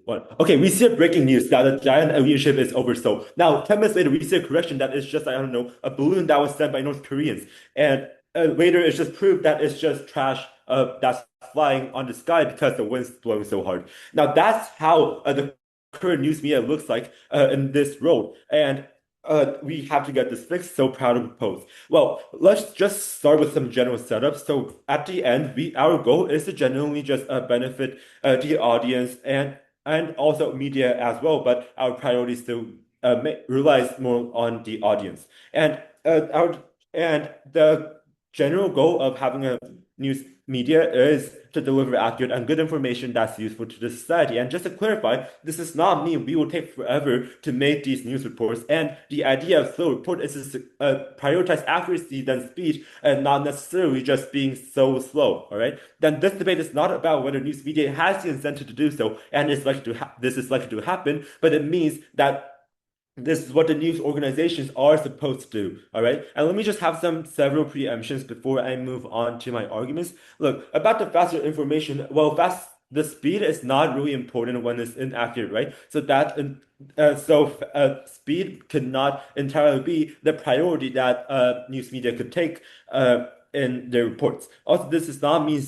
What? Okay, we see a breaking news that the giant alien ship is oversold. Now, 10 minutes later, we see a correction that it's just, I don't know, a balloon that was sent by North Koreans. And later, it's just proved that it's just trash that's flying on the sky because the wind's blowing so hard. Now, that's how the current news media looks like in this road. And we have to get this fixed, so proud to propose. Well, let's just start with some general setup. So at the end, our goal is to genuinely just benefit the audience and also media as well. But our priority still relies more on the audience. And the general goal of having a news media is to deliver accurate and good information that's useful to the society. And just to clarify, this does not mean we will take forever to make these news reports. And the idea of slow report is to prioritize accuracy than speed and not necessarily just being so slow. All right. Then this debate is not about whether news media has the incentive to do so, and this is likely to happen, but it means that this is what the news organizations are supposed to do, all right? And let me just have several preemptions before I move on to my arguments. Look, about the faster information, well, the speed is not really important when it's inaccurate, right? Speed cannot entirely be the priority that news media could take in their reports. Also, this does not mean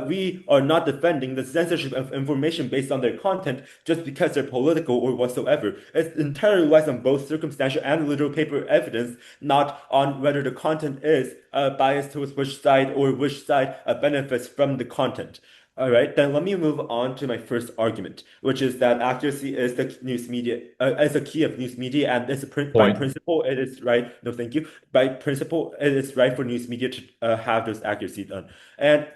we are not defending the censorship of information based on their content just because they're political or whatsoever. It entirely relies on both circumstantial and literal paper evidence, not on whether the content is biased towards which side or which side benefits from the content. All right, then let me move on to my first argument, which is that accuracy is the news media, is a key of news media, and by Point. principle, it is right. No, thank you. By principle, it is right for news media to have those accuracy done. And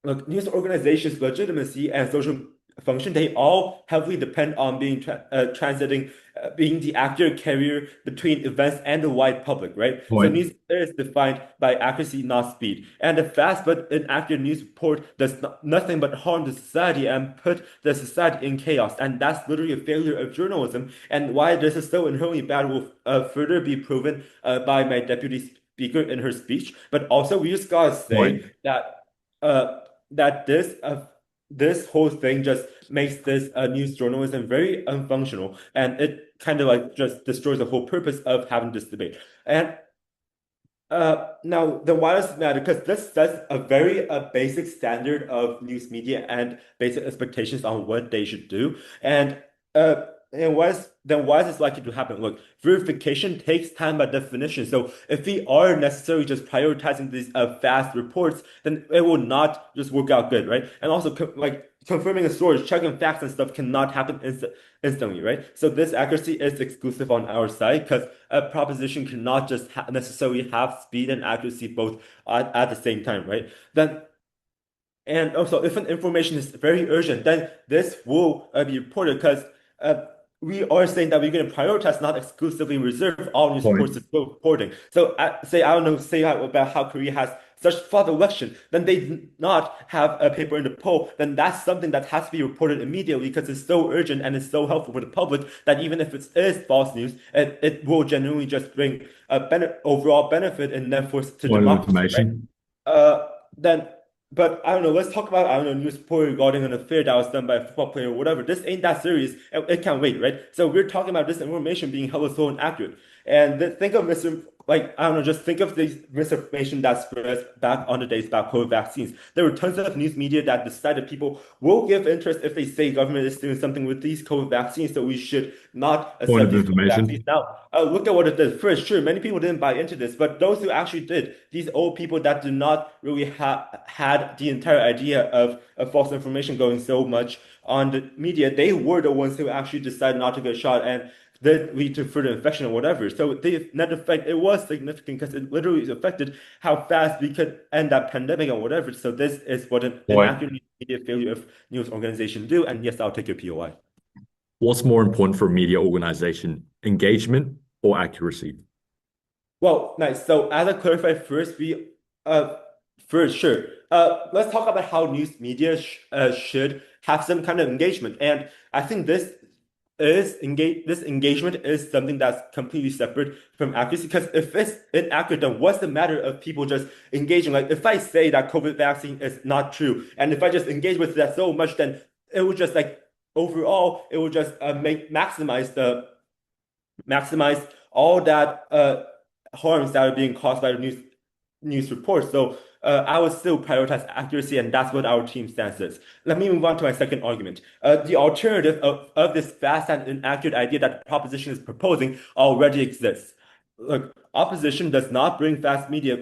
look, news organizations' legitimacy and social function, they all heavily depend on being the accurate carrier between events and the wide public, right? So Point. news is defined by accuracy, not speed. And a fast but inaccurate news report does nothing but harm the society and put the society in chaos. And that's literally a failure of journalism. And why this is so inherently bad will further be proven by my deputy speaker in her speech. But also, we just gotta Point. say uh, that this whole thing just makes this news journalism very unfunctional, and it kind of like just destroys the whole purpose of having this debate. And now, then why does it matter? Because this sets a very basic standard of news media and basic expectations on what they should do. Uh, and why is this likely to happen? Look, verification takes time by definition. So if we are necessarily just prioritizing these fast reports, then it will not just work out good, right? And also, like confirming a source, checking facts and stuff cannot happen instantly, right? So this accuracy is exclusive on our side because a proposition cannot just necessarily have speed and accuracy both at the same time, right? Then and also, if an information is very urgent, then this will be reported because uh, we are saying that we're going to prioritize, not exclusively reserve all news Point. reports to slow reporting. So, say, I don't know, about how Korea has such flawed election, then they do not have a paper in the poll, then that's something that has to be reported immediately because it's so urgent and it's so helpful for the public that even if it is false news, it will genuinely just bring a overall benefit and therefore to Point of democracy, right? information. Uh, then, but I don't know. Let's talk about I don't know news report regarding an affair that was done by a football player or whatever. This ain't that serious. It can wait, right? So we're talking about this information being hella slow and accurate. And think of I don't know, just think of the misinformation that spreads back on the days about COVID vaccines. There were tons of news media that decided people will give interest if they say government is doing something with these COVID vaccines, so we should not Point accept of these COVID vaccines. information. Now, look at what it did. First, sure, many people didn't buy into this, but those who actually did, these old people that do not really have had the entire idea of false information going so much on the media, they were the ones who actually decided not to get shot and that lead to further infection or whatever. So the net effect, it was significant because it literally affected how fast we could end that pandemic or whatever. So this is what an Point. inaccurate media failure of news organization do. And yes, I'll take your POI. What's more important for media organization, engagement or accuracy? Well, nice. So as I clarified first, first, sure. Let's talk about how news media should have some kind of engagement. And I think this engagement is something that's completely separate from accuracy. Because if it's inaccurate, then what's the matter of people just engaging? Like if I say that COVID vaccine is not true, and if I just engage with that so much, then it would just like overall it will just maximize all that harms that are being caused by the news reports. So I would still prioritize accuracy, and that's what our team stance is. Let me move on to my second argument. The alternative of this fast and inaccurate idea that the proposition is proposing already exists. Look, opposition does not bring fast media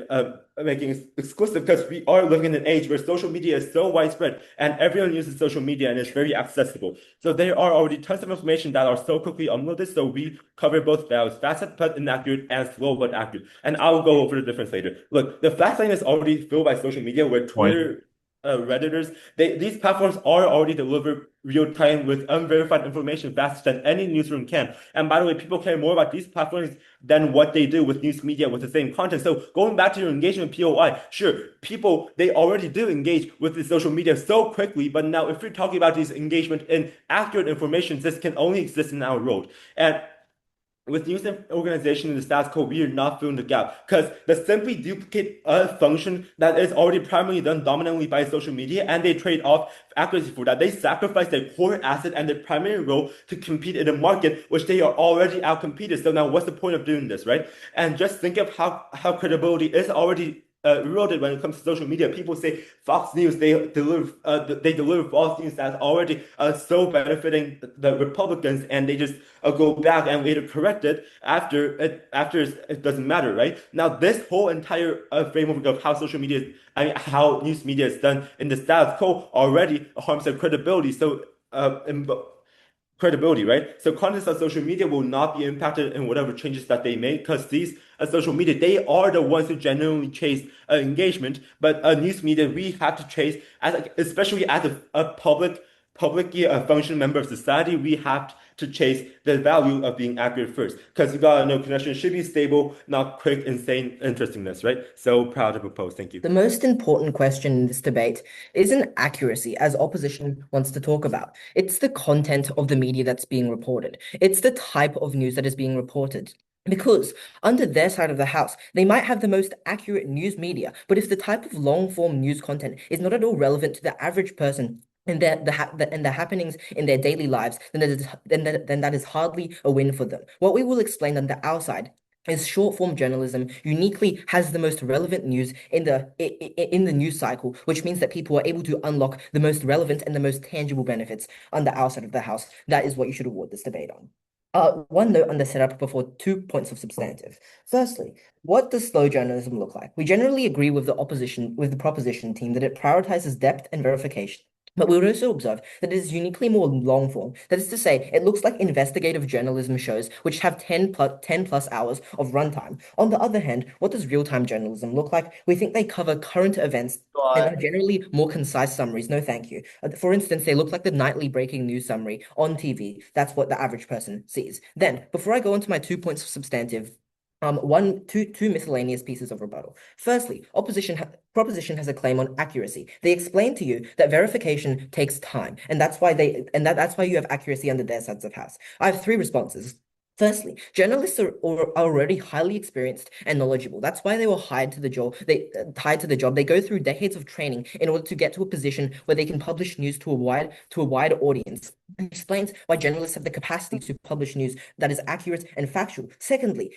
making it exclusive because we are living in an age where social media is so widespread and everyone uses social media and it's very accessible. So there are already tons of information that are so quickly uploaded. So we cover both values, fast but inaccurate and slow but accurate. And I'll go over the difference later. Look, the fast lane is already filled by social media where Point. Twitter, Redditors, these platforms are already deliver real time with unverified information faster than any newsroom can. And by the way, people care more about these platforms than what they do with news media with the same content. So going back to your engagement POI, sure, people, they already do engage with the social media so quickly, but now if you're talking about this engagement in accurate information, this can only exist in our world. And with news organization in the status quo, we are not filling the gap because they simply duplicate a function that is already primarily done dominantly by social media, and they trade off accuracy for that. They sacrifice their core asset and their primary role to compete in a market which they are already outcompeted. So now, what's the point of doing this, right? And just think of how credibility is already eroded when it comes to social media. People say Fox News they deliver false news that's already so benefiting the Republicans, and they just go back and later correct it after it doesn't matter, right? Now this whole entire framework of how social media how news media is done in the status quo already harms their credibility. So credibility, right? So contents on social media will not be impacted in whatever changes that they make because these social media, they are the ones who genuinely chase engagement. But news media, we have to chase, especially as a publicly functioning member of society, we have to chase the value of being accurate first. Because you gotta know connection should be stable, not quick, insane interestingness, right? So proud to propose. Thank you. The most important question in this debate isn't accuracy, as opposition wants to talk about. It's the content of the media that's being reported. It's the type of news that is being reported. Because under their side of the house, they might have the most accurate news media, but if the type of long-form news content is not at all relevant to the average person and the happenings in their daily lives, then that is hardly a win for them. What we will explain under our side is short form journalism uniquely has the most relevant news in the news cycle, which means that people are able to unlock the most relevant and the most tangible benefits under our side of the house. That is what you should award this debate on. One note on the setup before 2 points of substantive. Firstly, what does slow journalism look like? We generally agree with the proposition team that it prioritizes depth and verification. But we would also observe that it is uniquely more long form. That is to say, it looks like investigative journalism shows, which have 10 plus hours of runtime. On the other hand, what does real-time journalism look like? We think they cover current events and are generally more concise summaries. No, thank you. For instance, they look like the nightly breaking news summary on TV. That's what the average person sees. Then, before I go into my 2 points of substantive, two miscellaneous pieces of rebuttal. Firstly, proposition has a claim on accuracy. They explain to you that verification takes time, and that's why that's why you have accuracy under their sides of house. I have 3 responses. Firstly, journalists are already highly experienced and knowledgeable. That's why they were hired to the job. They go through decades of training in order to get to a position where they can publish news to a wide audience. It explains why journalists have the capacity to publish news that is accurate and factual. Secondly,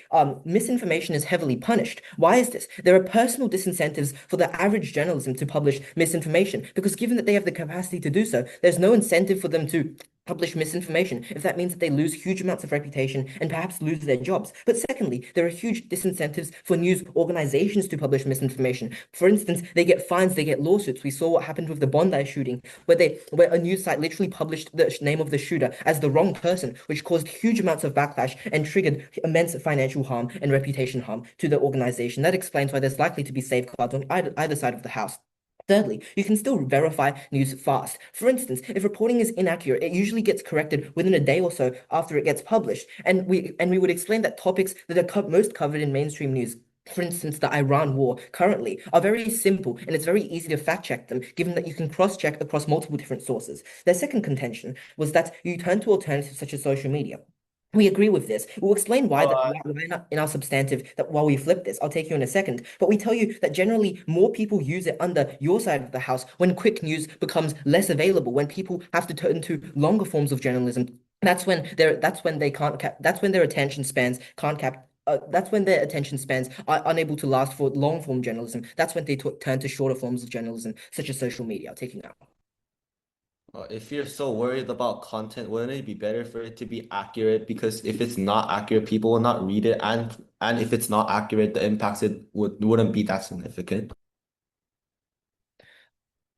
misinformation is heavily punished. Why is this? There are personal disincentives for the average journalism to publish misinformation because given that they have the capacity to do so, there's no incentive for them to publish misinformation if that means that they lose huge amounts of reputation and perhaps lose their jobs. But secondly, there are huge disincentives for news organizations to publish misinformation. For instance, they get fines, they get lawsuits. We saw what happened with the Bondi shooting, where a news site literally published the name of the shooter as the wrong person, which caused huge amounts of backlash and triggered immense financial harm and reputation harm to the organization. That explains why there's likely to be safeguards on either side of the house. Thirdly, you can still verify news fast. For instance, if reporting is inaccurate, it usually gets corrected within a day or so after it gets published. And we would explain that topics that are most covered in mainstream news, for instance, the Iran war currently, are very simple and it's very easy to fact check them, given that you can cross-check across multiple different sources. Their second contention was that you turn to alternatives such as social media. We agree with this. We'll explain why that But why not in our substantive that while we flip this, I'll take you in a second. But we tell you that generally more people use it under your side of the house when quick news becomes less available, when people have to turn to longer forms of journalism. That's when they can't cap that's when their attention spans can't cap that's when their attention spans are unable to last for long form journalism. That's when they turn to shorter forms of journalism, such as social media. I'll take you now. if you're so worried about content, wouldn't it be better for it to be accurate? Because if it's not accurate, people will not read it, and if it's not accurate, the impacts it wouldn't be that significant.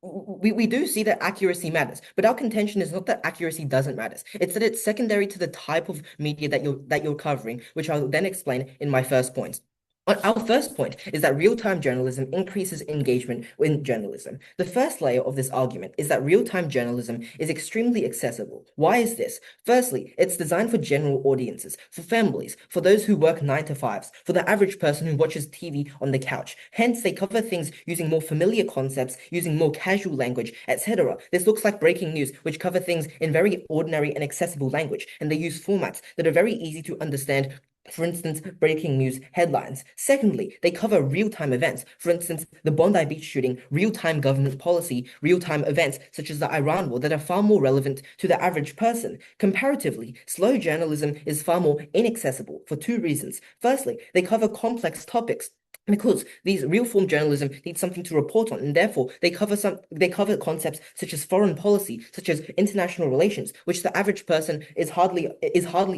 We do see that accuracy matters, but our contention is not that accuracy doesn't matter. It's that it's secondary to the type of media that you're covering, which I'll then explain in my first point. Our first point is that real-time journalism increases engagement in journalism. The first layer of this argument is that real-time journalism is extremely accessible. Why is this? Firstly, it's designed for general audiences, for families, for those who work 9 to 5s, for the average person who watches TV on the couch. Hence, they cover things using more familiar concepts, using more casual language, etc. This looks like breaking news, which cover things in very ordinary and accessible language, and they use formats that are very easy to understand. For instance, breaking news headlines. Secondly, they cover real-time events. For instance, the Bondi Beach shooting, real-time government policy, real-time events such as the Iran war that are far more relevant to the average person. Comparatively, slow journalism is far more inaccessible for 2 reasons. Firstly, they cover complex topics. Because these real form journalism needs something to report on, and therefore they cover concepts such as foreign policy, such as international relations, which the average person is hardly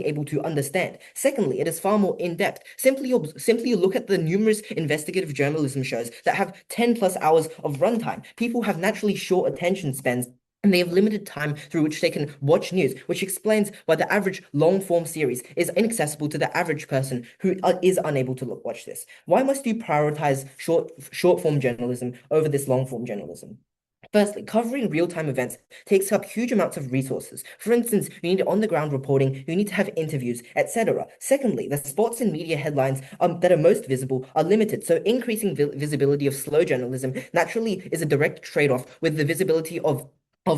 able to understand. Secondly, it is far more in-depth. Simply look at the numerous investigative journalism shows that have 10 plus hours of runtime. People have naturally short attention spans. And they have limited time through which they can watch news, which explains why the average long-form series is inaccessible to the average person who is unable to watch this. Why must you prioritize short-form journalism over this long-form journalism? Firstly, covering real-time events takes up huge amounts of resources. For instance, you need on-the-ground reporting, you need to have interviews, etc. Secondly, the sports and media headlines that are most visible are limited, so increasing visibility of slow journalism naturally is a direct trade-off with the visibility of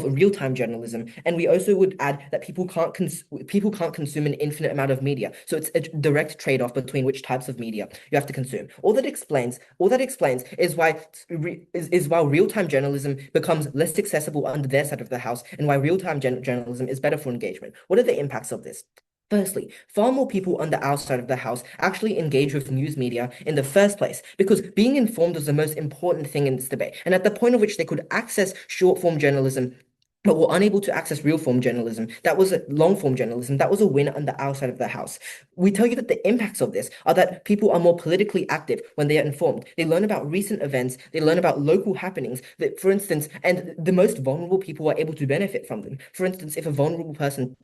real-time journalism. And we also would add that people can't consume an infinite amount of media. So it's a direct trade-off between which types of media you have to consume. All that explains is why real-time journalism becomes less accessible under their side of the house, and why real-time journalism is better for engagement. What are the impacts of this? Firstly, far more people on the outside of the house actually engage with news media in the first place, because being informed was the most important thing in this debate. And at the point at which they could access short form journalism, but were unable to access real form journalism, that was a long form journalism, that was a win on the outside of the house. We tell you that the impacts of this are that people are more politically active when they are informed. They learn about recent events, they learn about local happenings, that, for instance, and the most vulnerable people are able to benefit from them. For instance, if a vulnerable person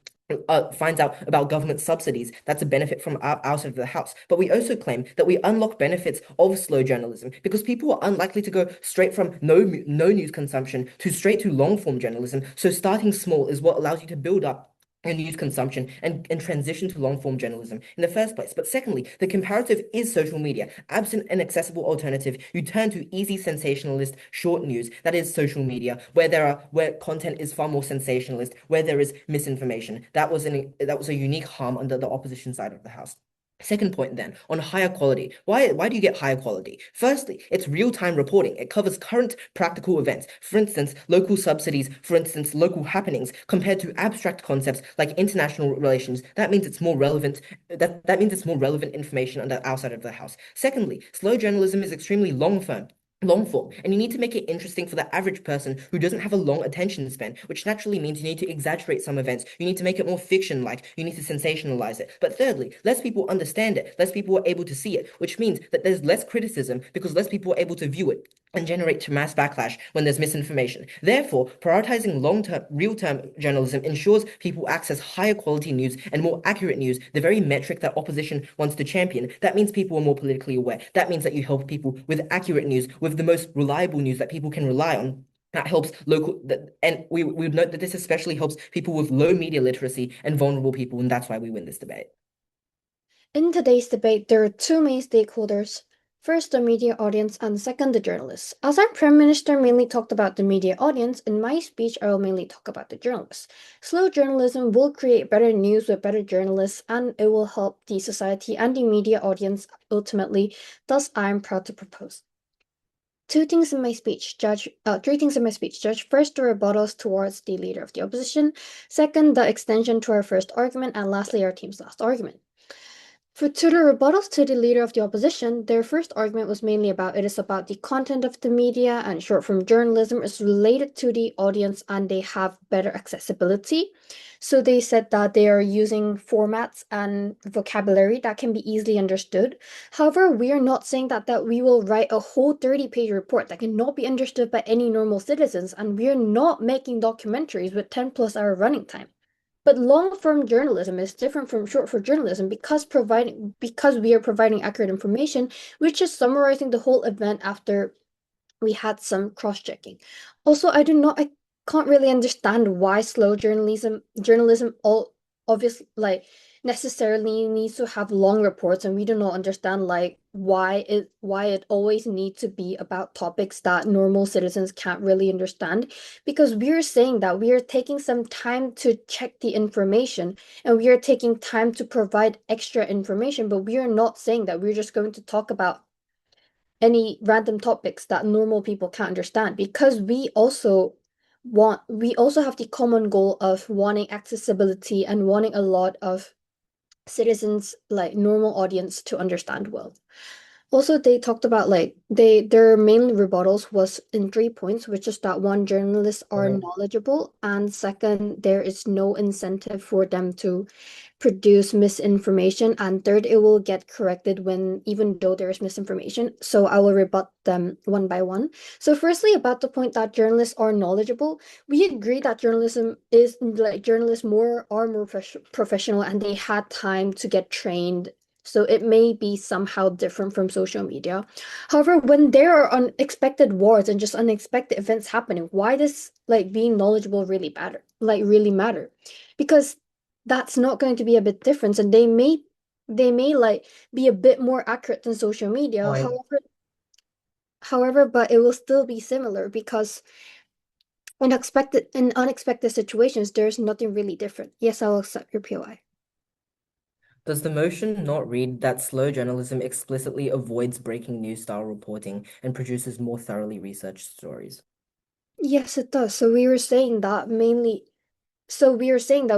finds out about government subsidies, that's a benefit from our side of the house. But we also claim that we unlock benefits of slow journalism because people are unlikely to go straight from no news consumption to straight to long form journalism. So starting small is what allows you to build up your news consumption and transition to long form journalism in the first place. But secondly, the comparative is social media. Absent an accessible alternative, you turn to easy sensationalist short news, that is social media, where content is far more sensationalist, where there is misinformation. That was a unique harm under the opposition side of the house. Second point then, on higher quality. Why do you get higher quality? Firstly, it's real-time reporting. It covers current practical events. For instance, local subsidies, for instance, local happenings, compared to abstract concepts like international relations. That means it's more relevant. That means it's more relevant information on the outside of the house. Secondly, slow journalism is extremely long form, and you need to make it interesting for the average person who doesn't have a long attention span, which naturally means you need to exaggerate some events, you need to make it more fiction-like, you need to sensationalize it. But thirdly, less people understand it, less people are able to see it, which means that there's less criticism because less people are able to view it and generate mass backlash when there's misinformation. Therefore, prioritizing long-term, real-time journalism ensures people access higher quality news and more accurate news, the very metric that opposition wants to champion. That means people are more politically aware. That means that you help people with accurate news, with the most reliable news that people can rely on. That helps and we would note that this especially helps people with low media literacy and vulnerable people, and that's why we win this debate. In today's debate, there are two main stakeholders. First, the media audience, and second, the journalists. As our Prime Minister mainly talked about the media audience, in my speech, I will mainly talk about the journalists. Slow journalism will create better news with better journalists, and it will help the society and the media audience ultimately. Thus, I am proud to propose. Three things in my speech. Judge first, the rebuttals towards the leader of the opposition. Second, the extension to our first argument, and lastly, our team's last argument. To the rebuttals to the leader of the opposition, their first argument was mainly about it is about the content of the media, and short form journalism is related to the audience and they have better accessibility. So they said that they are using formats and vocabulary that can be easily understood. However, we are not saying that we will write a whole 30-page report that cannot be understood by any normal citizens, and we are not making documentaries with 10+ hour running time. But long-form journalism is different from short-form journalism because we are providing accurate information, which is summarizing the whole event after we had some cross-checking. Also, I can't really understand why slow journalism all obviously necessarily needs to have long reports, and we do not understand why it always needs to be about topics that normal citizens can't really understand, because we are saying that we are taking some time to check the information and we are taking time to provide extra information, but we are not saying that we're just going to talk about any random topics that normal people can't understand, because we also have the common goal of wanting accessibility and wanting a lot of citizens, like normal audience, to understand well. Also, they talked about their main rebuttals was in 3 points, which is that one, journalists are knowledgeable, and second, there is no incentive for them to produce misinformation, and third, it will get corrected even though there is misinformation. So I will rebut them one by one. So firstly, about the point that journalists are knowledgeable, we agree that journalists are more professional and they had time to get trained. So it may be somehow different from social media. However, when there are unexpected wars and just unexpected events happening, why does being knowledgeable really matter? Because that's not going to be a bit different, and they may be a bit more accurate than social media. However, but it will still be similar because in unexpected situations, there's nothing really different. Yes, I'll accept your POI. Does the motion not read that slow journalism explicitly avoids breaking news style reporting and produces more thoroughly researched stories? Yes, it does. So we were saying that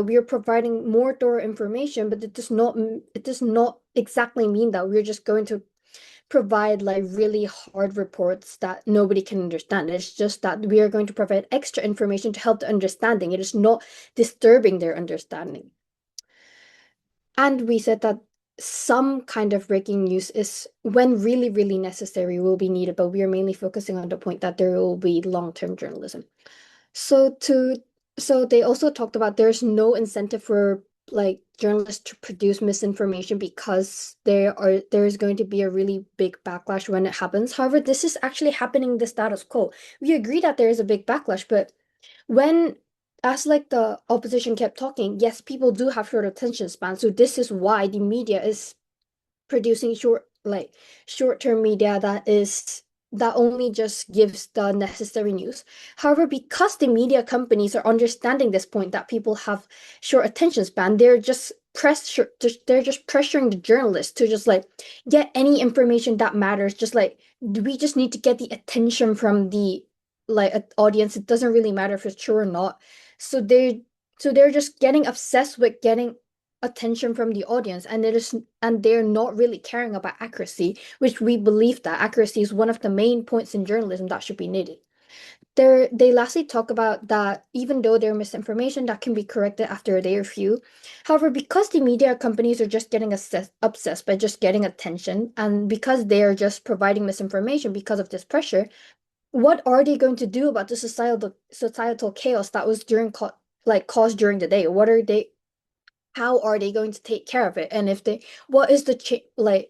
we are providing more thorough information, but it does not exactly mean that we're just going to provide really hard reports that nobody can understand. It's just that we are going to provide extra information to help the understanding. It is not disturbing their understanding. And we said that some kind of breaking news is, when really, really necessary, will be needed, but we are mainly focusing on the point that there will be long-term journalism. So they also talked about there's no incentive for journalists to produce misinformation because there's going to be a really big backlash when it happens. However, this is actually happening in the status quo. We agree that there is a big backlash, but as the opposition kept talking, yes, people do have short attention span. So this is why the media is producing short-term media that only just gives the necessary news. However, because the media companies are understanding this point that people have short attention span, they're just pressuring the journalists to just get any information that matters. We just need to get the attention from the audience. It doesn't really matter if it's true or not. So they're just getting obsessed with getting attention from the audience, and they're not really caring about accuracy, which we believe that accuracy is one of the main points in journalism that should be needed. They lastly talk about that even though there are misinformation that can be corrected after a day or few. However, because the media companies are just getting obsessed by just getting attention, and because they are just providing misinformation because of this pressure, what are they going to do about the societal chaos that was caused during the day? How are they going to take care of it? And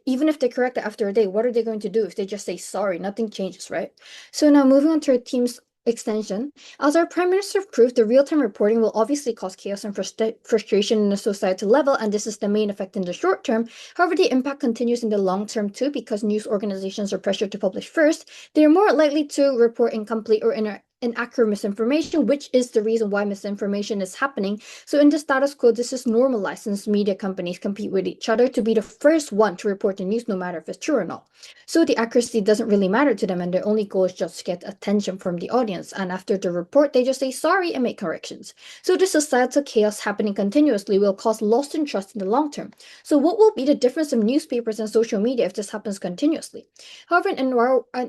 even if they correct it after a day, what are they going to do if they just say sorry? Nothing changes, right? So now moving on to our team's extension, as our Prime Minister proved, the real-time reporting will obviously cause chaos and frustration in a societal level, and this is the main effect in the short term. However, the impact continues in the long term too, because news organizations are pressured to publish first. They are more likely to report incomplete or inaccurate misinformation, which is the reason why misinformation is happening. So in the status quo, this is normalized since media companies compete with each other to be the first one to report the news, no matter if it's true or not. So the accuracy doesn't really matter to them, and their only goal is just to get attention from the audience. And after the report, they just say sorry and make corrections. So this societal chaos happening continuously will cause loss in trust in the long term. So what will be the difference of newspapers and social media if this happens continuously? However, in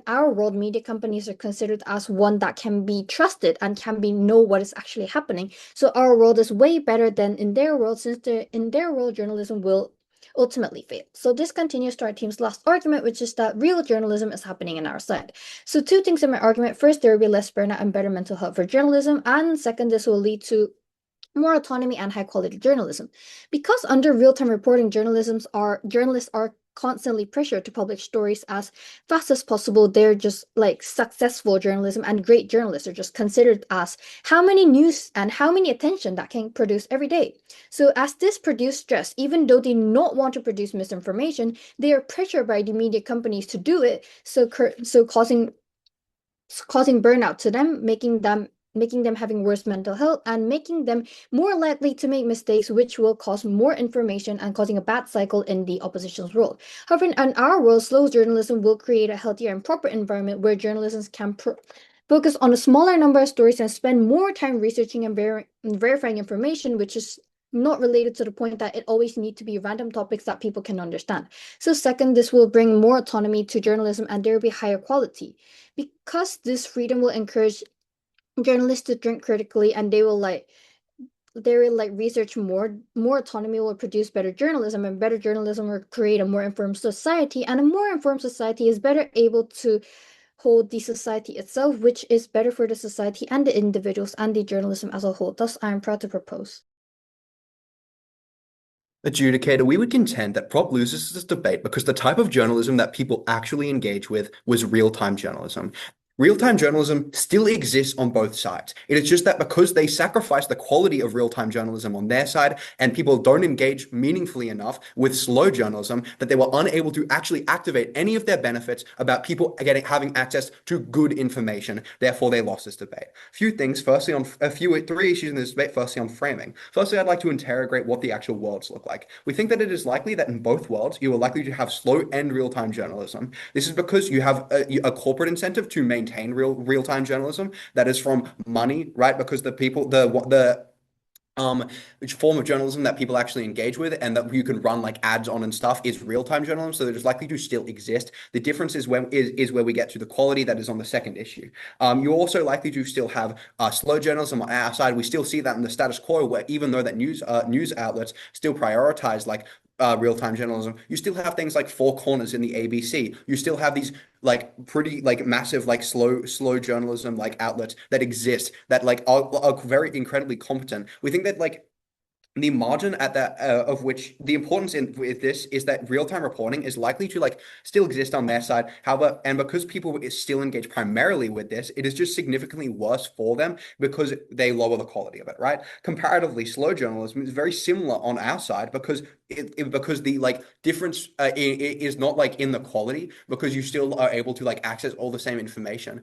our world, media companies are considered as one that can be trusted and can know what is actually happening. So our world is way better than in their world, since in their world, journalism will ultimately fail. So this continues to our team's last argument, which is that real journalism is happening in our side. So two things in my argument. First, there will be less burnout and better mental health for journalism. And second, this will lead to more autonomy and high quality journalism. Because under real-time reporting, journalists are constantly pressured to publish stories as fast as possible. They're just like successful journalism and great journalists are just considered as how many news and how many attention that can produce every day. So as this produce stress, even though they not want to produce misinformation, they are pressured by the media companies to do it, so causing burnout to them, making them having worse mental health and making them more likely to make mistakes, which will cause more information and causing a bad cycle in the opposition's world. However, in our world, slow journalism will create a healthier and proper environment where journalists can focus on a smaller number of stories and spend more time researching and verifying information, which is not related to the point that it always need to be random topics that people can understand. So second, this will bring more autonomy to journalism and there will be higher quality. Because this freedom will encourage journalists to think critically and they will research more autonomy will produce better journalism, and better journalism will create a more informed society, and a more informed society is better able to hold the society itself, which is better for the society and the individuals and the journalism as a whole. Thus, I am proud to propose. Adjudicator, we would contend that Prop loses this debate because the type of journalism that people actually engage with was real-time journalism. Real-time journalism still exists on both sides. It is just that because they sacrifice the quality of real-time journalism on their side and people don't engage meaningfully enough with slow journalism, that they were unable to actually activate any of their benefits about people having access to good information. Therefore, they lost this debate. Three issues in this debate. Firstly, on framing. Firstly, I'd like to interrogate what the actual worlds look like. We think that it is likely that in both worlds, you are likely to have slow and real-time journalism. This is because you have a corporate incentive to maintain real-time journalism that is from money, right? Because which form of journalism that people actually engage with and that you can run like ads on and stuff is real-time journalism, so that is likely to still exist. The difference is where we get to the quality that is on the second issue. You're also likely to still have slow journalism on our side. We still see that in the status quo, where even though that news outlets still prioritize like real-time journalism, you still have things like Four Corners in the ABC. You still have these like pretty like massive like slow journalism like outlets that exist that like are very incredibly competent. We think that like the margin at that of which the importance with this is that real-time reporting is likely to like still exist on their side. However, and because people still engage primarily with this, it is just significantly worse for them because they lower the quality of it, right? Comparatively, slow journalism is very similar on our side because because the like difference is not like in the quality, because you still are able to like access all the same information.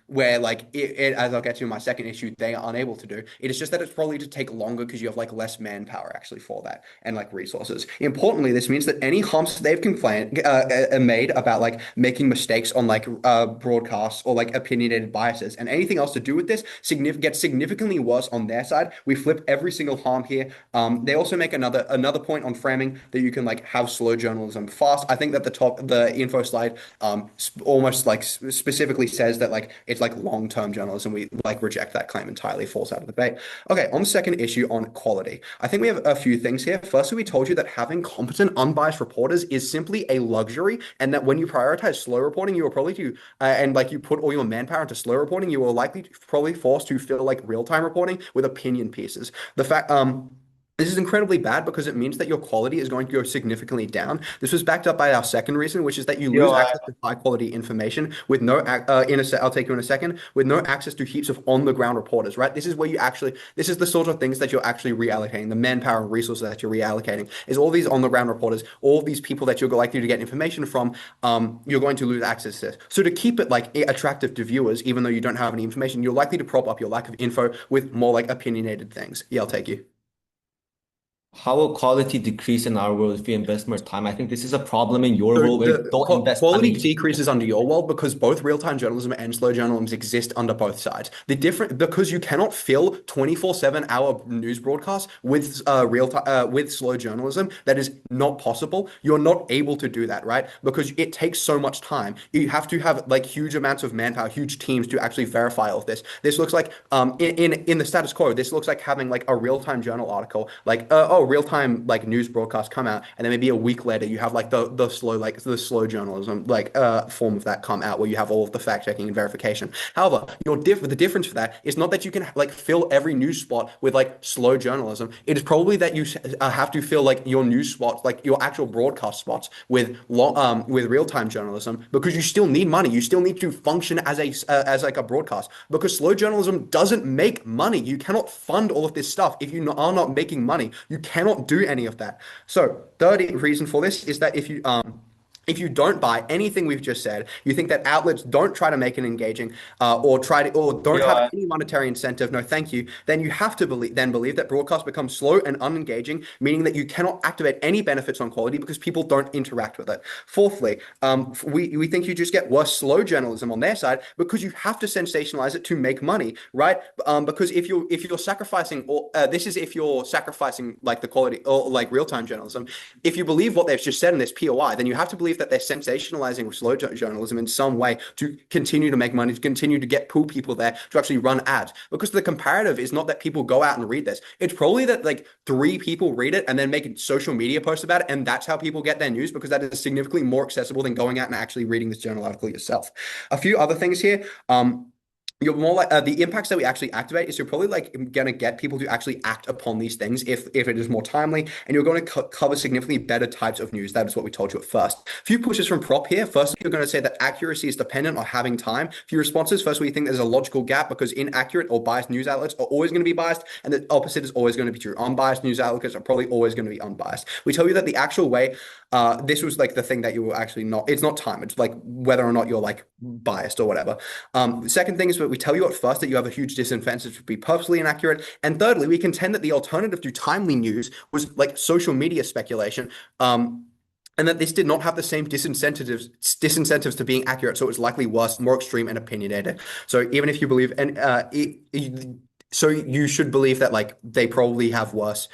Where like as I'll get to in my second issue, they are unable to do. It is just that it's probably to take longer because you have like less manpower actually for that and like resources. Importantly, this means that any harms they've made about like making mistakes on like broadcasts or like opinionated biases and anything else to do with this gets significantly worse on their side. We flip every single harm here. They also make another point on framing that you can like have slow journalism fast. I think that the info slide almost like specifically says that like it's like long-term journalism. We like reject that claim entirely, falls out of the debate. Okay, on the second issue on quality, I think we have a few things here. Firstly, we told you that having competent, unbiased reporters is simply a luxury, and that when you prioritize slow reporting, you are probably and like you put all your manpower into slow reporting, you are likely probably forced to fill like real-time reporting with opinion pieces. The fact This is incredibly bad because it means that your quality is going to go significantly down. This was backed up by our second reason, which is that you lose access to high quality information with no, I'll take you in a second, with no access to heaps of on the ground reporters, right? This is where this is the sort of things that you're actually reallocating, the manpower and resources that you're reallocating, is all these on the ground reporters, all these people that you're likely to get information from, you're going to lose access to this. So to keep it like attractive to viewers, even though you don't have any information, you're likely to prop up your lack of info with more like opinionated things. Yeah, I'll take you. How will quality decrease in our world if we invest more time? I think this is a problem in your So world where the you don't invest time quality in. decreases under your world because both real-time journalism and slow journalism exist under both sides. The different because you cannot fill 24/7 hour news broadcasts with with slow journalism. That is not possible. You're not able to do that, right? Because it takes so much time. You have to have like huge amounts of manpower, huge teams to actually verify all of this. This looks like in the status quo, this looks like having like a real-time journal article, like real-time like news broadcast come out, and then maybe a week later you have like the slow journalism like form of that come out where you have all of the fact checking and verification. However, the difference for that is not that you can like fill every news spot with like slow journalism. It is probably that you have to fill like your news spots, like your actual broadcast spots with real-time journalism because you still need money. You still need to function as as like a broadcast because slow journalism doesn't make money. You cannot fund all of this stuff if you are not making money. You cannot do any of that. So third reason for this is that if you don't buy anything we've just said, you think that outlets don't try to make it engaging, or don't have any monetary incentive. No, thank you. Then you have to believe that broadcast becomes slow and unengaging, meaning that you cannot activate any benefits on quality because people don't interact with it. Fourthly, we think you just get worse slow journalism on their side because you have to sensationalize it to make money, right? Because if you're sacrificing, or if you're sacrificing like the quality or like real time journalism, if you believe what they've just said in this POI, then you have to believe that they're sensationalizing slow journalism in some way to continue to make money, to continue to get pull people there to actually run ads. Because the comparative is not that people go out and read this. It's probably that like 3 people read it and then make a social media post about it. And that's how people get their news because that is significantly more accessible than going out and actually reading this journal article yourself. A few other things here. You're more like the impacts that we actually activate is you're probably like going to get people to actually act upon these things if it is more timely, and you're going to cover significantly better types of news. That is what we told you at first. A few pushes from prop here. First, you're going to say that accuracy is dependent on having time. A few responses. First, we think there's a logical gap because inaccurate or biased news outlets are always going to be biased, and the opposite is always going to be true. Unbiased news outlets are probably always going to be unbiased. We tell you that the actual way, this was like the thing that you were actually not, it's not time. It's like whether or not you're like biased or whatever. The second thing is that we tell you at first that you have a huge disincentive to be purposely inaccurate. And thirdly, we contend that the alternative to timely news was like social media speculation. And that this did not have the same disincentives to being accurate. So it was likely worse, more extreme and opinionated. So even if you believe, so you should believe that like they probably have worse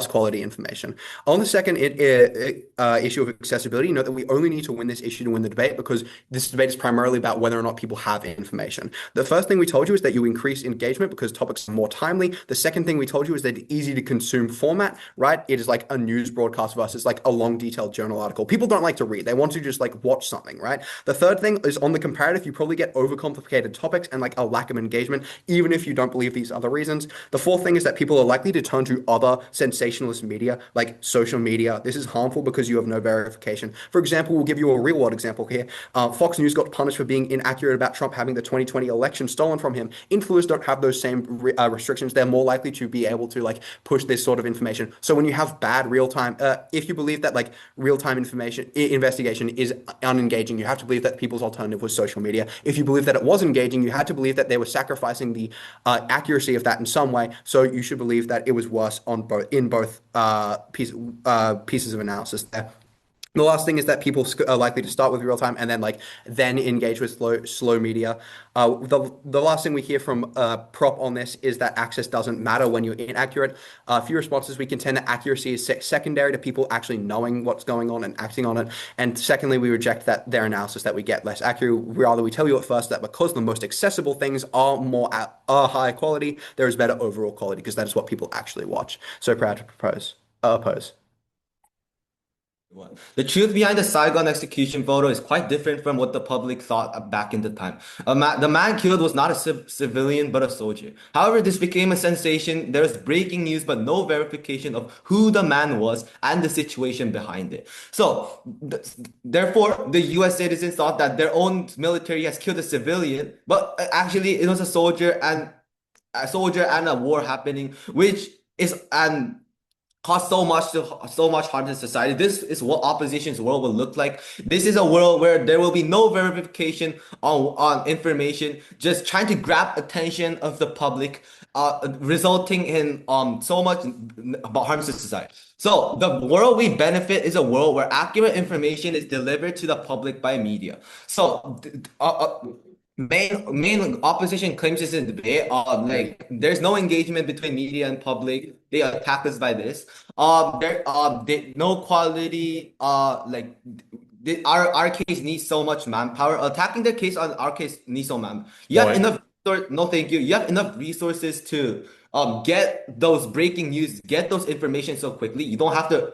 quality information. On the second issue of accessibility, note that we only need to win this issue to win the debate because this debate is primarily about whether or not people have information. The first thing we told you is that you increase engagement because topics are more timely. The second thing we told you is that it's easy to consume format, right? It is like a news broadcast versus like a long detailed journal article. People don't like to read. They want to just like watch something, right? The third thing is on the comparative, you probably get overcomplicated topics and like a lack of engagement, even if you don't believe these other reasons. The fourth thing is that people are likely to turn to other sensationalist media like social media. This is harmful because you have no verification. For example, we'll give you a real world example here. Fox News got punished for being inaccurate about Trump having the 2020 election stolen from him. Influencers don't have those same restrictions. They're more likely to be able to like push this sort of information. So when you have bad real-time, if you believe that like real-time information investigation is unengaging, you have to believe that people's alternative was social media. If you believe that it was engaging, you had to believe that they were sacrificing the accuracy of that in some way. So you should believe that it was worse on both pieces of analysis there. The last thing is that people are likely to start with real time and then engage with slow media. The last thing we hear from prop on this is that access doesn't matter when you're inaccurate. A few responses, we contend that accuracy is secondary to people actually knowing what's going on and acting on it. And secondly, we reject that their analysis that we get less accurate. Rather, we tell you at first that because the most accessible things are higher quality, there is better overall quality because that is what people actually watch. So proud to oppose. The truth behind the Saigon execution photo is quite different from what the public thought back in the time. The man killed was not a civilian, but a soldier. However, this became a sensation. There was breaking news, but no verification of who the man was and the situation behind it. So, therefore, the US citizens thought that their own military has killed a civilian, but actually it was a soldier and a war happening, which is and cause so much harm to society. This is what opposition's world will look like. This is a world where there will be no verification on information, just trying to grab attention of the public, resulting in so much harm to society. So the world we benefit is a world where accurate information is delivered to the public by media. So main opposition claims this in debate. Like there's no engagement between media and public. They attack us by this. No quality. Our case needs so much manpower. Attacking the case on our case needs so manpower. You have Right. enough. No, thank you. You have enough resources to get those breaking news, get those information so quickly. You don't have the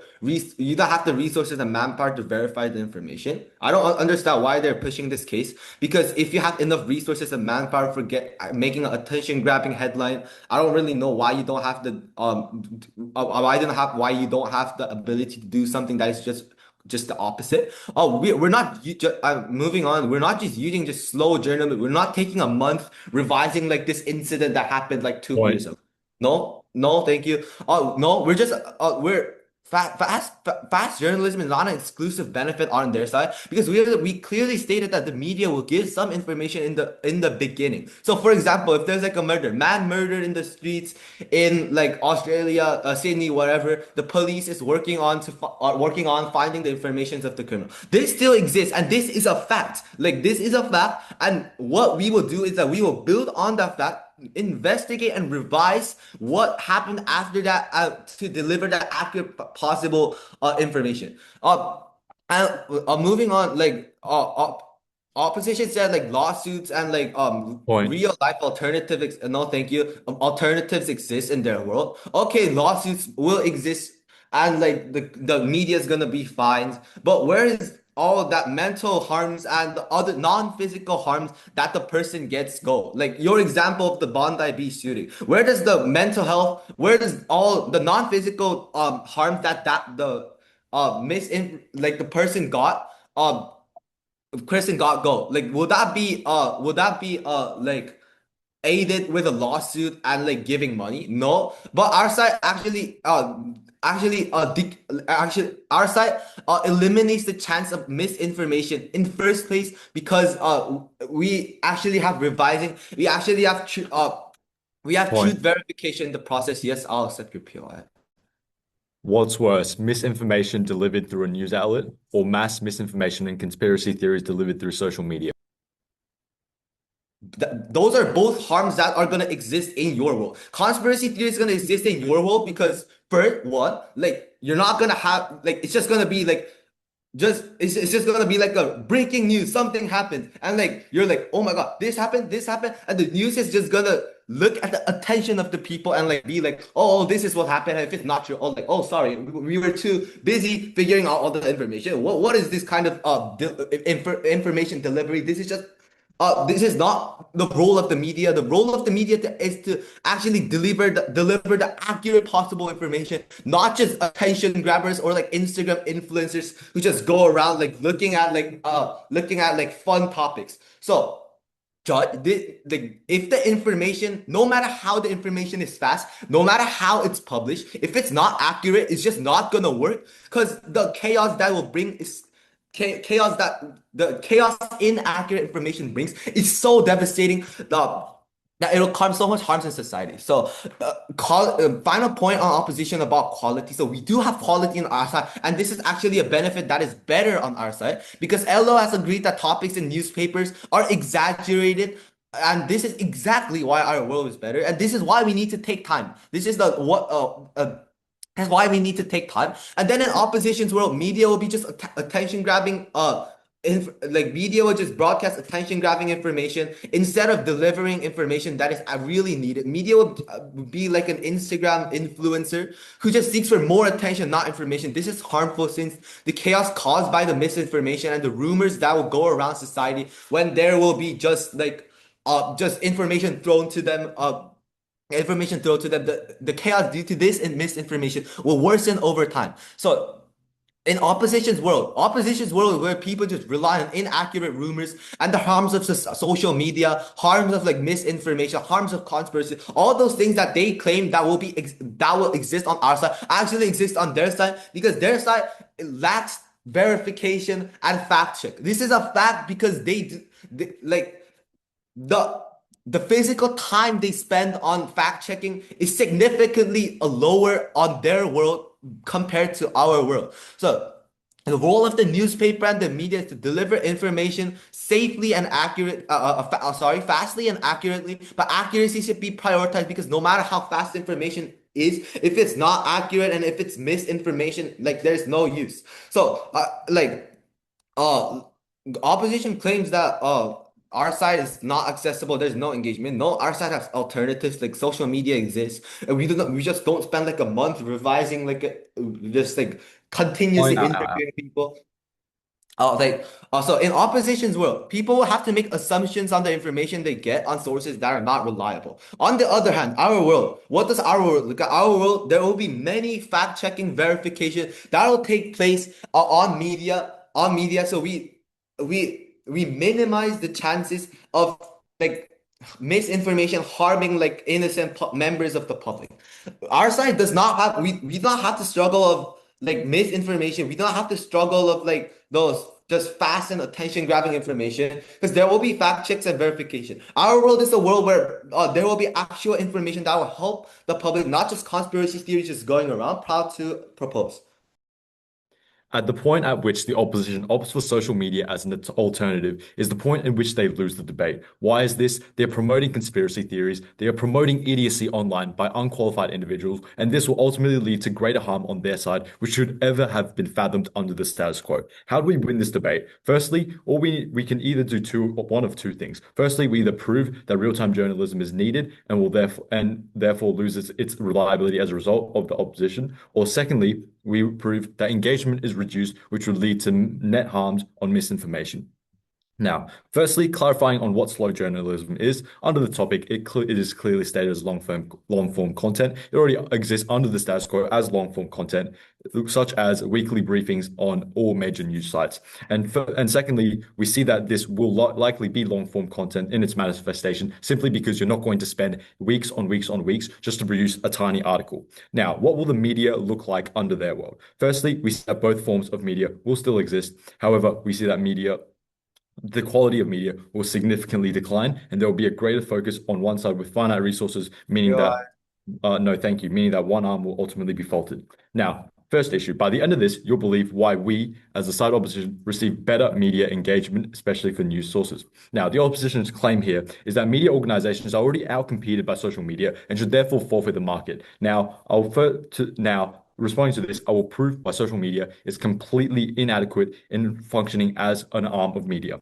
resources and manpower to verify the information. I don't understand why they're pushing this case, because if you have enough resources and manpower for making an attention grabbing headline, I don't really know why you don't have the why you don't have the ability to do something that is just the opposite. We're not moving on. We're not just using just slow journalism. We're not taking a month revising like this incident that happened like 2 years ago. No, thank you. No, we're fast journalism is not an exclusive benefit on their side, because we clearly stated that the media will give some information in the beginning. So for example, if there's like a man murdered in the streets in like Australia, Sydney, whatever, the police is working on finding the information of the criminal. This still exists, and this is a fact. Like this is a fact, and what we will do is that we will build on that fact, investigate and revise what happened after that, to deliver that accurate possible information. And moving on, opposition said like lawsuits and like Point. real life no thank you, alternatives exist in their world. Okay, lawsuits will exist, and like the media is gonna be fined, but where is all of that mental harms and the other non-physical harms that the person gets go? Like your example of the Bondi Beach shooting, where does the mental health, where does all the non-physical harms that the the person got go? Like would that be like aided with a lawsuit and like giving money? No, but our side actually our side eliminates the chance of misinformation in first place, because we actually have revising, we actually have Point. truth verification in the process. Yes, I'll accept your POI. What's worse, misinformation delivered through a news outlet, or mass misinformation and conspiracy theories delivered through social media? Those are both harms that are gonna exist in your world. Conspiracy theory is gonna exist in your world because first one, like you're not gonna have like it's just gonna be like it's just gonna be like a breaking news, something happened, and like you're like, oh my god, this happened, and the news is just gonna look at the attention of the people and like be like, oh, this is what happened. And if it's not true, oh like, oh sorry, we were too busy figuring out all the information. What is this kind of information delivery? This is not the role of the media. The role of the media is to actually deliver the accurate possible information, not just attention grabbers or like Instagram influencers who just go around like looking at fun topics. So, if the information, no matter how the information is fast, no matter how it's published, if it's not accurate, it's just not gonna work, because the chaos that will bring is chaos that the chaos inaccurate information brings is so devastating that it'll cause so much harms in society. So, final point on opposition about quality. So we do have quality on our side, and this is actually a benefit that is better on our side, because LO has agreed that topics in newspapers are exaggerated. And this is exactly why our world is better, and this is why we need to take time. This is that's why we need to take time. And then in opposition's world, media will be just attention grabbing media will just broadcast attention-grabbing information instead of delivering information that is really needed. Media will be like an Instagram influencer who just seeks for more attention, not information. This is harmful since the chaos caused by the misinformation and the rumors that will go around society when there will be just information thrown to them. The chaos due to this and misinformation will worsen over time. So in opposition's world where people just rely on inaccurate rumors and the harms of social media, harms of like misinformation, harms of conspiracy, all those things that they claim that will exist on our side actually exist on their side because their side lacks verification and fact check. This is a fact because the physical time they spend on fact checking is significantly lower on their world compared to our world. So the role of the newspaper and the media is to deliver information safely and fastly and accurately, but accuracy should be prioritized because no matter how fast information is, if it's not accurate and if it's misinformation, like there's no use. So opposition claims that our side is not accessible. There's no engagement. No, our side has alternatives. Like social media exists, and we just don't spend like a month revising just like continuously interviewing people. So in opposition's world, people will have to make assumptions on the information they get on sources that are not reliable. On the other hand, our world, what does our world look at? Our world, there will be many fact-checking verification that will take place on media. So we minimize the chances of like misinformation harming like innocent members of the public. Our side does not have we don't have to struggle of like misinformation. We don't have to struggle of like those just fast and attention grabbing information because there will be fact checks and verification. Our world is a world where there will be actual information that will help the public, not just conspiracy theories just going around. Proud to propose. At the point at which the opposition opts for social media as an alternative is the point in which they lose the debate. Why is this? They're promoting conspiracy theories. They are promoting idiocy online by unqualified individuals, and this will ultimately lead to greater harm on their side, which should ever have been fathomed under the status quo. How do we win this debate? Firstly, we can either do one of two things. Firstly, we either prove that real-time journalism is needed and will therefore loses its reliability as a result of the opposition, or secondly, we prove that engagement is reduced, which would lead to net harms on misinformation. Now, firstly, clarifying on what slow journalism is. Under the topic, it is clearly stated as long-form content. It already exists under the status quo as long-form content, such as weekly briefings on all major news sites. And secondly, we see that this will likely be long-form content in its manifestation, simply because you're not going to spend weeks on weeks on weeks just to produce a tiny article. Now, what will the media look like under their world? Firstly, we see that both forms of media will still exist. However, we see that the quality of media will significantly decline, and there will be a greater focus on one side with finite resources, meaning that one arm will ultimately be faulted. Now, first issue, by the end of this, you'll believe why we, as the side opposition, receive better media engagement, especially for news sources. Now, the opposition's claim here is that media organizations are already outcompeted by social media and should therefore forfeit the market. Now, responding to this, I will prove why social media is completely inadequate in functioning as an arm of media.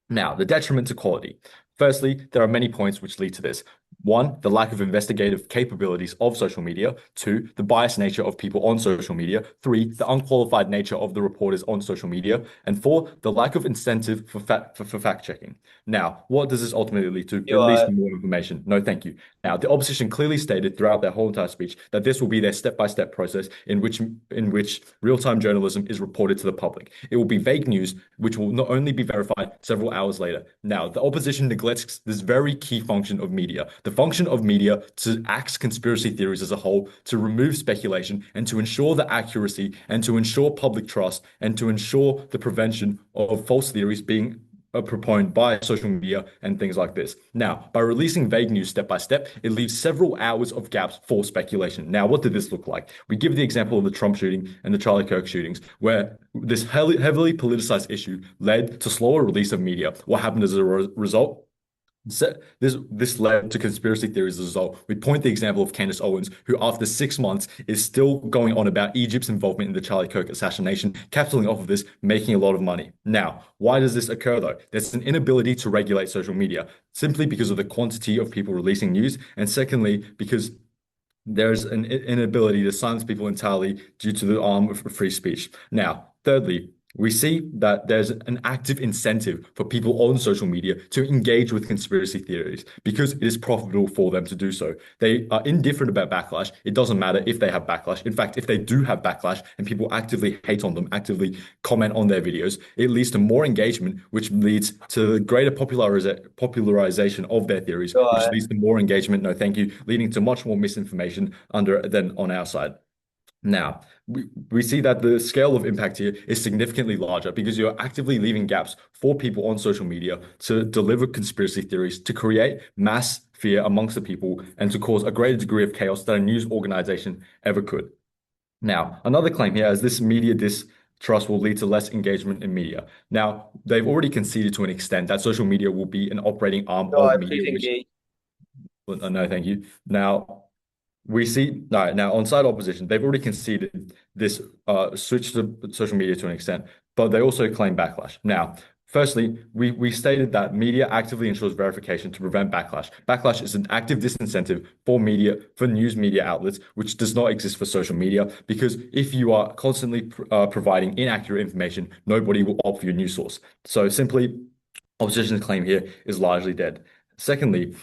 Now, the detriment to quality. Firstly, there are many points which lead to this. One, the lack of investigative capabilities of social media. Two, the biased nature of people on social media. Three, the unqualified nature of the reporters on social media. And four, the lack of incentive for fact checking. Now, what does this ultimately lead to? Release more information. No, thank you. Now, the opposition clearly stated throughout their whole entire speech that this will be their step-by-step process in which real-time journalism is reported to the public. It will be vague news, which will not only be verified several hours later. Now, the opposition neglects this very key function of media. The function of media to axe conspiracy theories as a whole, to remove speculation, and to ensure the accuracy, and to ensure public trust, and to ensure the prevention of false theories being proponed by social media and things like this. Now, by releasing vague news step by step, it leaves several hours of gaps for speculation. Now, what did this look like? We give the example of the Trump shooting and the Charlie Kirk shootings, where this heavily politicized issue led to slower release of media. What happened as a result? So this led to conspiracy theories as a result. We point the example of Candace Owens, who after 6 months is still going on about Egypt's involvement in the Charlie Kirk assassination, capitalizing off of this, making a lot of money. Now, why does this occur though? There's an inability to regulate social media, simply because of the quantity of people releasing news, and secondly, because there's an inability to silence people entirely due to the arm of free speech. Now, thirdly, we see that there's an active incentive for people on social media to engage with conspiracy theories because it is profitable for them to do so. They are indifferent about backlash. It doesn't matter if they have backlash. In fact, if they do have backlash and people actively hate on them, actively comment on their videos, it leads to more engagement, which leads to greater popularization of their theories, which leads to more engagement, no thank you, leading to much more misinformation than on our side. Now, we see that the scale of impact here is significantly larger because you're actively leaving gaps for people on social media to deliver conspiracy theories, to create mass fear amongst the people, and to cause a greater degree of chaos than a news organization ever could. Now, another claim here is this media distrust will lead to less engagement in media. Now, they've already conceded to an extent that social media will be an operating arm of media, no, thank you. Now, we see now on side opposition, they've already conceded this switch to social media to an extent, but they also claim backlash. Now, firstly, we stated that media actively ensures verification to prevent backlash. Backlash is an active disincentive for news media outlets, which does not exist for social media, because if you are constantly providing inaccurate information, nobody will opt for your news source. So simply, opposition's claim here is largely dead. Secondly,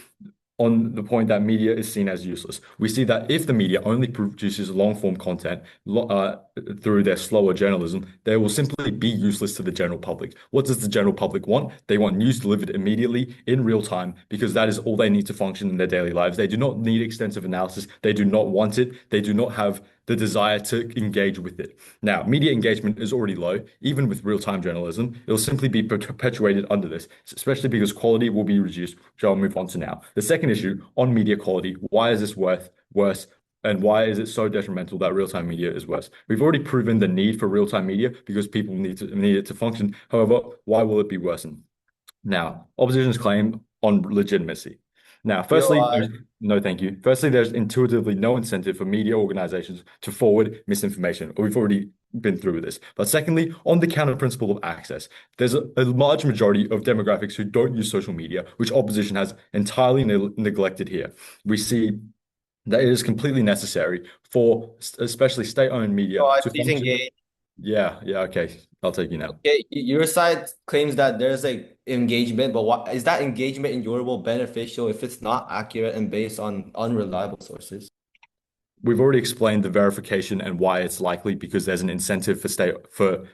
on the point that media is seen as useless. We see that if the media only produces long-form content through their slower journalism, they will simply be useless to the general public. What does the general public want? They want news delivered immediately in real time because that is all they need to function in their daily lives. They do not need extensive analysis. They do not want it. They do not have the desire to engage with it. Now, media engagement is already low, even with real-time journalism. It will simply be perpetuated under this, especially because quality will be reduced, which I'll move on to now. The second issue on media quality, why is this worse? And why is it so detrimental that real-time media is worse? We've already proven the need for real-time media because people need it to function. However, why will it be worsened? Now, opposition's claim on legitimacy. Now, firstly, no, thank you. Firstly, there's intuitively no incentive for media organizations to forward misinformation. We've already been through this. But secondly, on the counter principle of access, there's a large majority of demographics who don't use social media, which opposition has entirely neglected here. We see that it is completely necessary for especially state-owned media to function. Yeah, okay. I'll take you now. Okay, your side claims that there's like engagement, but what is that engagement in your world beneficial if it's not accurate and based on unreliable sources? We've already explained the verification and why it's likely because there's an incentive for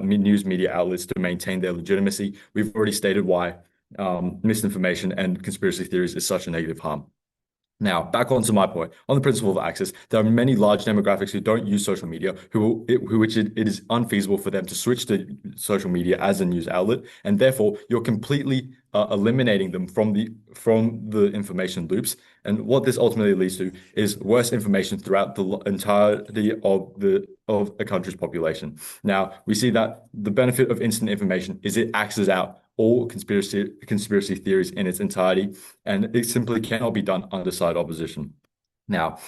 news media outlets to maintain their legitimacy. We've already stated why misinformation and conspiracy theories is such a negative harm. Now, back onto my point. On the principle of access, there are many large demographics who don't use social media, which it is unfeasible for them to switch to social media as a news outlet, and therefore you're completely eliminating them from the information loops. And what this ultimately leads to is worse information throughout the entirety of a country's population. Now, we see that the benefit of instant information is it axes out all conspiracy theories in its entirety, and it simply cannot be done under side opposition. Now,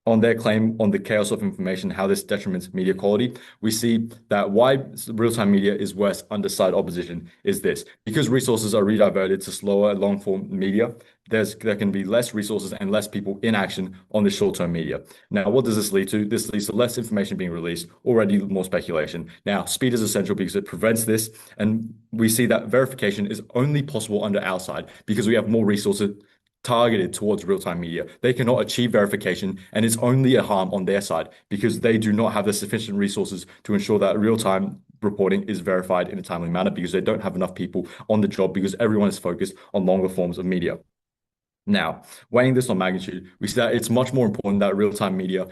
on their claim on the chaos of information, how this detriments media quality, we see that why real-time media is worse under side opposition is this. Because resources are rediverted to slower long-form media, there can be less resources and less people in action on the short-term media. Now, what does this lead to? This leads to less information being released, already more speculation. Now, speed is essential because it prevents this, and we see that verification is only possible under our side because we have more resources targeted towards real-time media. They cannot achieve verification, and it's only a harm on their side because they do not have the sufficient resources to ensure that real-time reporting is verified in a timely manner because they don't have enough people on the job because everyone is focused on longer forms of media. Now, weighing this on magnitude, we see that it's much more important that real-time media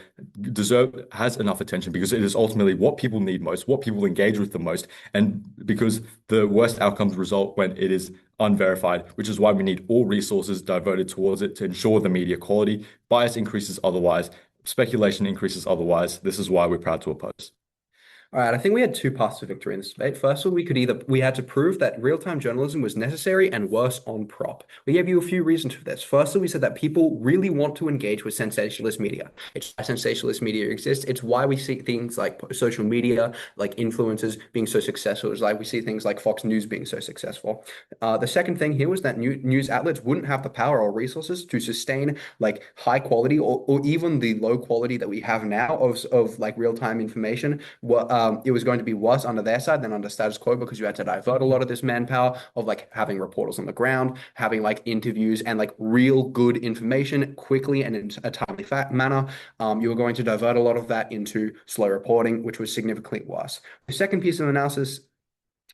has enough attention because it is ultimately what people need most, what people engage with the most, and because the worst outcomes result when it is unverified, which is why we need all resources diverted towards it to ensure the media quality. Bias increases otherwise, speculation increases otherwise. This is why we're proud to oppose. All right, I think we had two paths to victory in this debate. First of all, we had to prove that real-time journalism was necessary and worse on prop. We gave you a few reasons for this. Firstly, we said that people really want to engage with sensationalist media. It's why sensationalist media exists. It's why we see things like social media, like influencers being so successful. It's like we see things like Fox News being so successful. The second thing here was that news outlets wouldn't have the power or resources to sustain like high quality or even the low quality that we have now of like real-time information. It was going to be worse under their side than under status quo because you had to divert a lot of this manpower of like having reporters on the ground, having like interviews and like real good information quickly and in a timely manner. You were going to divert a lot of that into slow reporting, which was significantly worse. The second piece of analysis,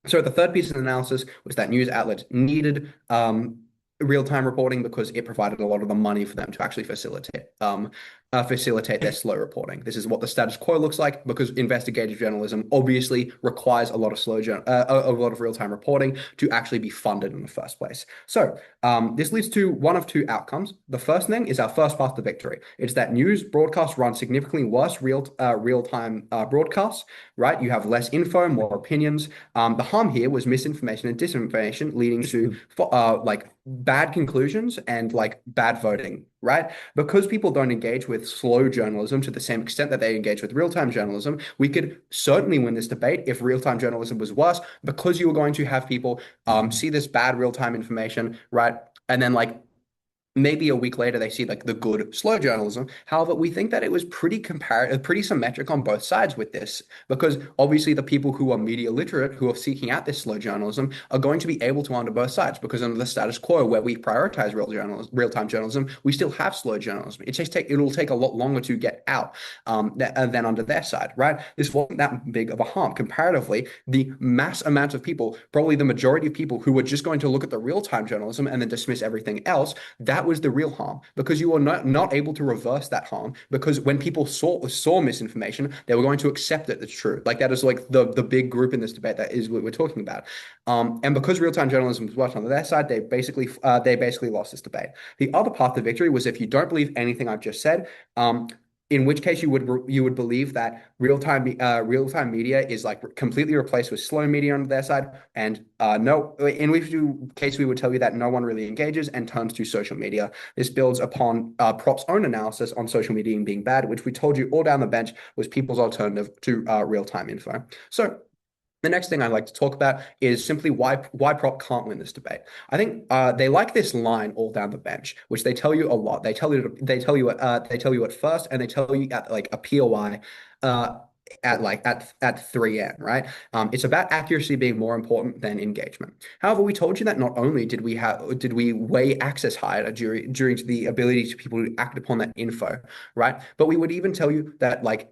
so the third piece of analysis was that news outlets needed real-time reporting because it provided a lot of the money for them to actually facilitate their slow reporting. This is what the status quo looks like because investigative journalism obviously requires a lot of real-time reporting to actually be funded in the first place. So this leads to one of two outcomes. The first thing is our first path to victory. It's that news broadcasts run significantly worse real-time broadcasts, right? You have less info, more opinions. The harm here was misinformation and disinformation leading to like bad conclusions and like bad voting, right? Because people don't engage with slow journalism to the same extent that they engage with real-time journalism, we could certainly win this debate if real-time journalism was worse, because you were going to have people see this bad real-time information, right? And then like maybe a week later they see like the good slow journalism. However, we think that it was pretty symmetric on both sides with this, because obviously the people who are media literate, who are seeking out this slow journalism, are going to be able to under both sides, because under the status quo where we prioritize real-time journalism, we still have slow journalism. It'll take a lot longer to get out than under their side, right? This wasn't that big of a harm. Comparatively, the mass amount of people, probably the majority of people who were just going to look at the real-time journalism and then dismiss everything else, that was the real harm, because you were not able to reverse that harm, because when people saw misinformation, they were going to accept it as true. Like that is like the big group in this debate that is what we're talking about. And because real-time journalism was worked on their side, they basically lost this debate. The other path to victory was if you don't believe anything I've just said, in which case you would believe that real-time media is like completely replaced with slow media on their side, and in which case we would tell you that no one really engages and turns to social media. This builds upon Prop's own analysis on social media being bad, which we told you all down the bench was people's alternative to real-time info. So the next thing I'd like to talk about is simply why Prop can't win this debate. I think they like this line all down the bench, which they tell you a lot. They tell you at first, and they tell you at like a POI at 3N, right? It's about accuracy being more important than engagement. However, we told you that not only did we weigh access higher during the ability to people to act upon that info, right? But we would even tell you that like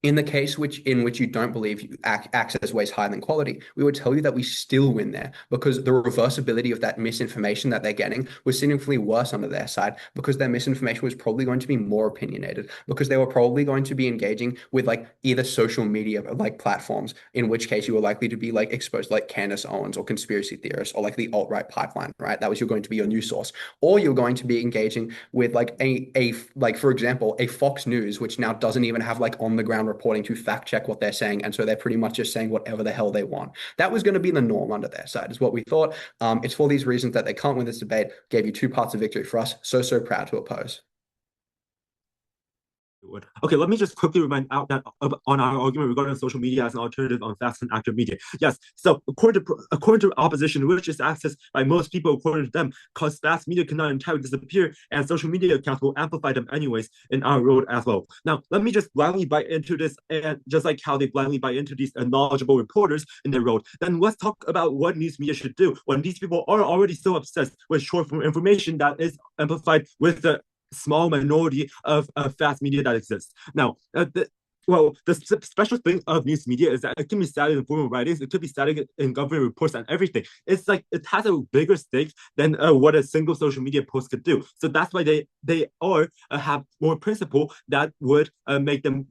in the case in which you don't believe access weighs higher than quality, we would tell you that we still win there, because the reversibility of that misinformation that they're getting was significantly worse under their side, because their misinformation was probably going to be more opinionated, because they were probably going to be engaging with like either social media like platforms, in which case you were likely to be like exposed to like Candace Owens or conspiracy theorists or like the alt-right pipeline, right? That was going to be your news source. Or you're going to be engaging with like like for example, a Fox News, which now doesn't even have like on the ground reporting to fact check what they're saying, and so they're pretty much just saying whatever the hell they want. That was going to be the norm under their side, is what we thought. It's for these reasons that they can't win this debate. Gave you two parts of victory for us. So proud to oppose. Okay, let me just quickly remind out that on our argument regarding social media as an alternative on fast and active media. Yes, so according to opposition, which is accessed by most people according to them, because fast media cannot entirely disappear, and social media accounts will amplify them anyways in our world as well. Now, let me just blindly buy into this, and just like how they blindly buy into these knowledgeable reporters in their role, then let's talk about what news media should do when these people are already so obsessed with short form information that is amplified with the small minority of fast media that exists. Now, the special thing of news media is that it can be static in formal writings, it could be static in government reports and everything. It's like it has a bigger stake than what a single social media post could do. So that's why they have more principle that would make them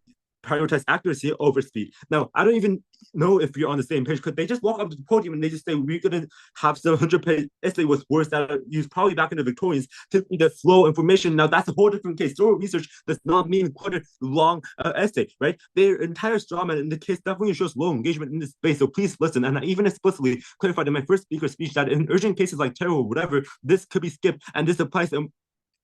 prioritize accuracy over speed. Now, I don't even know if you're on the same page because they just walk up to the podium and they just say we're gonna have 700-page essay with words that are used probably back in the Victorians to the slow information. Now that's a whole different case. Thorough research does not mean quite a long essay, right? Their entire straw man in the case definitely shows low engagement in this space. So please listen. And I even explicitly clarified in my first speaker speech that in urgent cases like terror or whatever, this could be skipped, and this applies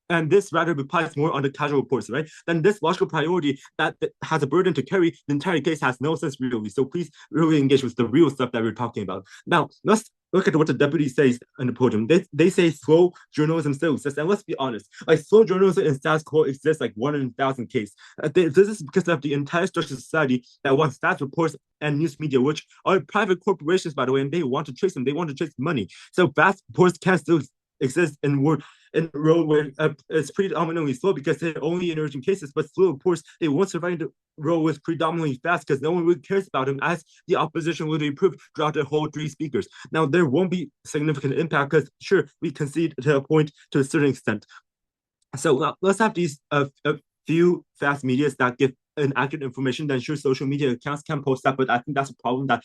and this rather applies more on the casual reports, right? Then this logical priority that has a burden to carry the entire case has no sense really. So please really engage with the real stuff that we're talking about. Now, let's look at what the deputy says on the podium. They say slow journalism still exists. And let's be honest, like slow journalism in status quo exists like 1 in 1,000 cases. This is because of the entire structure of society that wants stats reports and news media, which are private corporations, by the way, and they want to trace them. They want to trace money. So fast reports can still exist in a role where it's predominantly slow because they're only in urgent cases, but slow reports, they won't survive the role with predominantly fast because no one really cares about them as the opposition will improve throughout the whole 3 speakers. Now, there won't be significant impact because, sure, we concede to a point to a certain extent. So let's have these a few fast medias that give inaccurate information. Then sure, social media accounts can post that, but I think that's a problem that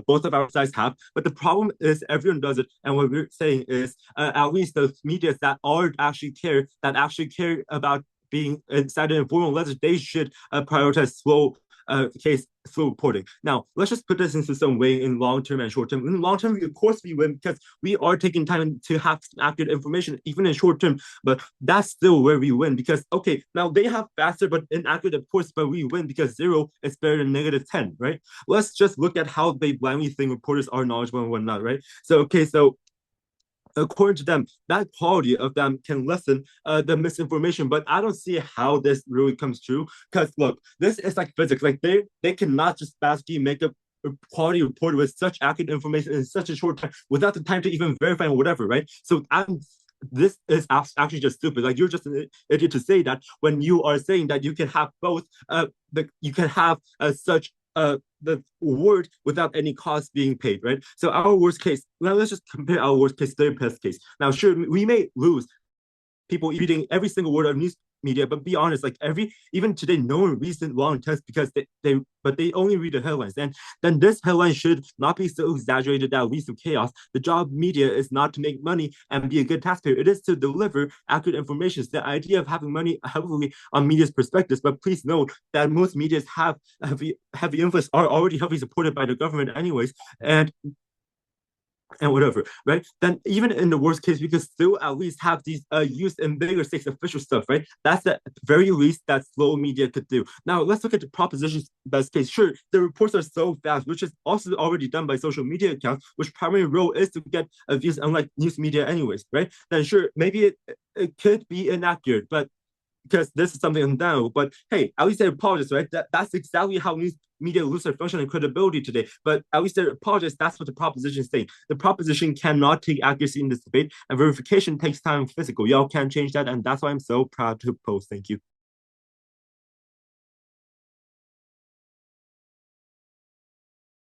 both of our sides have. But the problem is everyone does it, and what we're saying is at least those medias that actually care about being inside an informal letters, they should prioritize slow reporting. Now, let's just put this into some way in long term and short term. In long term, of course, we win because we are taking time to have accurate information, even in short term. But that's still where we win because, okay, now they have faster but inaccurate reports, but we win because 0 is better than -10, right? Let's just look at how they blindly think reporters are knowledgeable and whatnot, right? So, according to them, that quality of them can lessen the misinformation. But I don't see how this really comes true. Because look, this is like physics. Like they cannot just basically make a quality report with such accurate information in such a short time without the time to even verify or whatever, right? So this is actually just stupid. Like you're just an idiot to say that when you are saying that you can have both. You can have such the word without any cost being paid, right? So our worst case, now let's just compare our worst case to their best case. Now, sure, we may lose people reading every single word of news media, but be honest, like even today, no one reads the long text because they only read the headlines. And then this headline should not be so exaggerated that leads to chaos. The job of media is not to make money and be a good taxpayer. It is to deliver accurate information. It's the idea of having money heavily on media's perspectives. But please note that most medias have heavy influence, are already heavily supported by the government anyways. And whatever, right? Then even in the worst case, we could still at least have these used in bigger stakes official stuff, right? That's the very least that slow media could do. Now let's look at the proposition's best case. Sure, the reports are so fast, which is also already done by social media accounts, which primary role is to get views, unlike news media anyways, right? Then sure, maybe it could be inaccurate, but because this is something unknown. But hey, at least they apologize, right? That's exactly how news media lose their function and credibility today. But at least they apologize. That's what the proposition is saying. The proposition cannot take accuracy in this debate, and verification takes time and physical. Y'all can't change that, and that's why I'm so proud to post. Thank you.